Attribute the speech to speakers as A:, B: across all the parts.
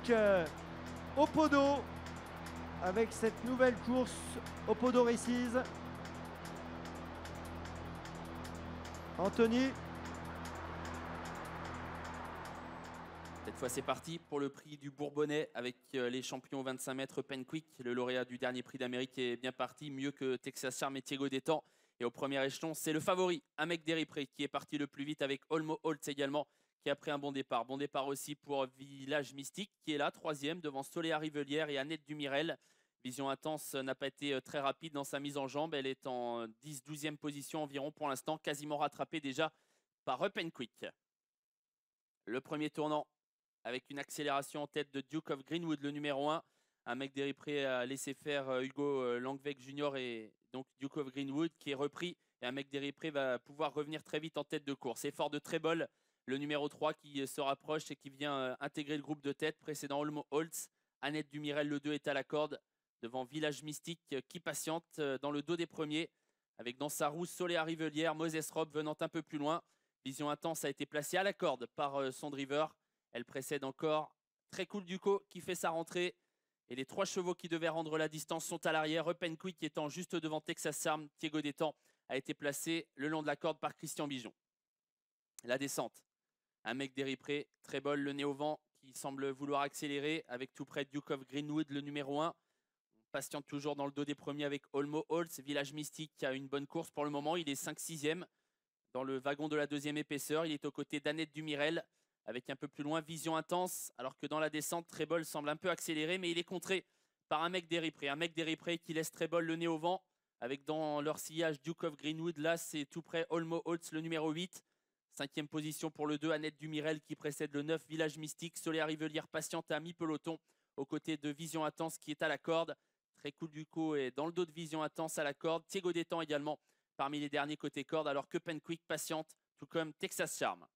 A: Mystique au podo avec cette nouvelle course au podo Races. Anthony.
B: Cette fois, c'est parti pour le prix du Bourbonnais avec les champions 25 mètres Penquick. Le lauréat du dernier prix d'Amérique est bien parti, mieux que Texas Charm et Thiego Détang. Et au premier échelon, c'est le favori, Amek Deripré, qui est parti le plus vite avec Olmo Holtz également, qui a pris un bon départ. Bon départ aussi pour Village Mystique, qui est là, troisième, devant Soléa Rivelière et Annette Dumirel. Vision Intense n'a pas été très rapide dans sa mise en jambe. Elle est en 10-12e position environ pour l'instant, quasiment rattrapée déjà par Penquick. Le premier tournant avec une accélération en tête de Duke of Greenwood, le numéro 1. Amek Deripré a laissé faire Hugo Langweg Jr. et donc Duke of Greenwood qui est repris. Et Amek Deripré va pouvoir revenir très vite en tête de course. Effort de Trébol, le numéro 3 qui se rapproche et qui vient intégrer le groupe de tête précédent Olmo Holtz. Annette Dumirel, le 2, est à la corde devant Village Mystique qui patiente dans le dos des premiers. Avec dans sa roue Soléa Rivelière, Moses Rob venant un peu plus loin. Vision Intense a été placée à la corde par son driver. Elle précède encore Très Cool Duco qui fait sa rentrée. Et les 3 chevaux qui devaient rendre la distance sont à l'arrière. Penquick étant juste devant Texas Charm. Thiego Détang a été placé le long de la corde par Christian Bijon. La descente. Amek Deripré, Trébol, le nez au vent qui semble vouloir accélérer avec tout près Duke of Greenwood, le numéro 1. On patiente toujours dans le dos des premiers avec Olmo Holtz. Village Mystique qui a une bonne course pour le moment. Il est 5-6e dans le wagon de la deuxième épaisseur. Il est aux côtés d'Annette Dumirel. Avec un peu plus loin, Vision Intense, alors que dans la descente, Trébol semble un peu accéléré, mais il est contré par Amek Deripré. Amek Deripré qui laisse Trébol le nez au vent, avec dans leur sillage Duke of Greenwood. Là, c'est tout près Olmo Holtz, le numéro 8. 5e position pour le 2, Annette Dumirel qui précède le 9, Village Mystique. Soléa Rivelière patiente à mi-peloton, aux côtés de Vision Intense qui est à la corde. Très Cool Duco est dans le dos de Vision Intense à la corde. Thiego Détang également parmi les derniers côté corde, alors que Penquick patiente, tout comme Texas Charm.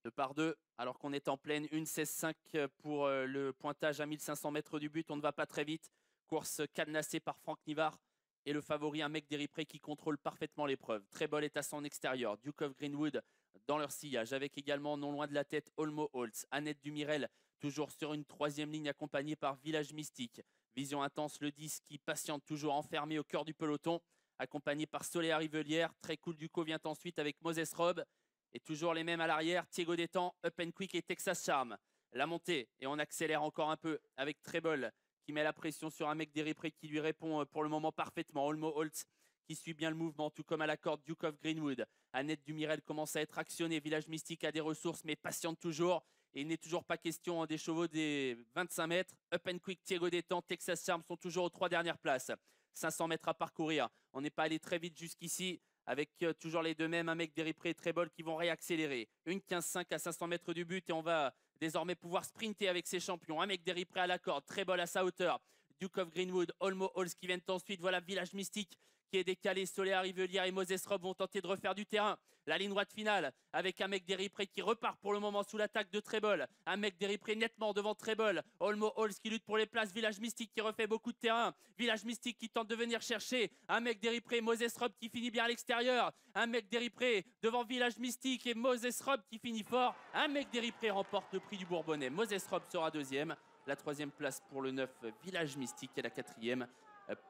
B: 2 par 2, alors qu'on est en pleine 1,16,5 pour le pointage à 1500 mètres du but. On ne va pas très vite. Course cadenassée par Franck Nivard et le favori Amek Deripré qui contrôle parfaitement l'épreuve. Trébol est à son extérieur. Duke of Greenwood dans leur sillage avec également non loin de la tête Olmo Holtz. Annette Dumirel toujours sur une 3e ligne accompagnée par Village Mystique. Vision Intense, le 10 qui patiente toujours enfermé au cœur du peloton accompagné par Soléa Rivelière. Très Cool Duco vient ensuite avec Moses Rob. Et toujours les mêmes à l'arrière, Thiego Détang, Penquick et Texas Charm. La montée, et on accélère encore un peu avec Trébol qui met la pression sur Amek Deripré qui lui répond pour le moment parfaitement. Olmo Holtz qui suit bien le mouvement, tout comme à la corde Duke of Greenwood. Annette Dumirel commence à être actionnée. Village Mystique a des ressources mais patiente toujours. Et il n'est toujours pas question des chevaux des 25 mètres. Penquick, Thiego Détang, Texas Charm sont toujours aux 3 dernières places. 500 mètres à parcourir. On n'est pas allé très vite jusqu'ici. Avec toujours les deux mêmes, Amek Deripré et Trébol qui vont réaccélérer. Une 15-5 à 500 mètres du but et on va désormais pouvoir sprinter avec ces champions. Amek Deripré à la corde, Trébol à sa hauteur. Duke of Greenwood, Olmo Holtz qui viennent ensuite. Voilà Village Mystique qui est décalé. Soléa Rivelière et Moses Rob vont tenter de refaire du terrain. La ligne droite finale avec Amek Deripré qui repart pour le moment sous l'attaque de Trébol. Amek Deripré nettement devant Trébol. Olmo Holtz qui lutte pour les places. Village Mystique qui refait beaucoup de terrain. Village Mystique qui tente de venir chercher. Amek Deripré, Moses Rob qui finit bien à l'extérieur. Amek Deripré devant Village Mystique et Moses Rob qui finit fort. Amek Deripré remporte le prix du Bourbonnais. Moses Rob sera 2e. La 3e place pour le 9, Village Mystique et la 4e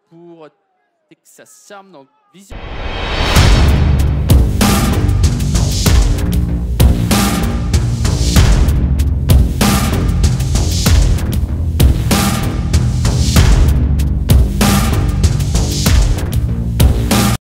B: pour Texas Charm dans Vision.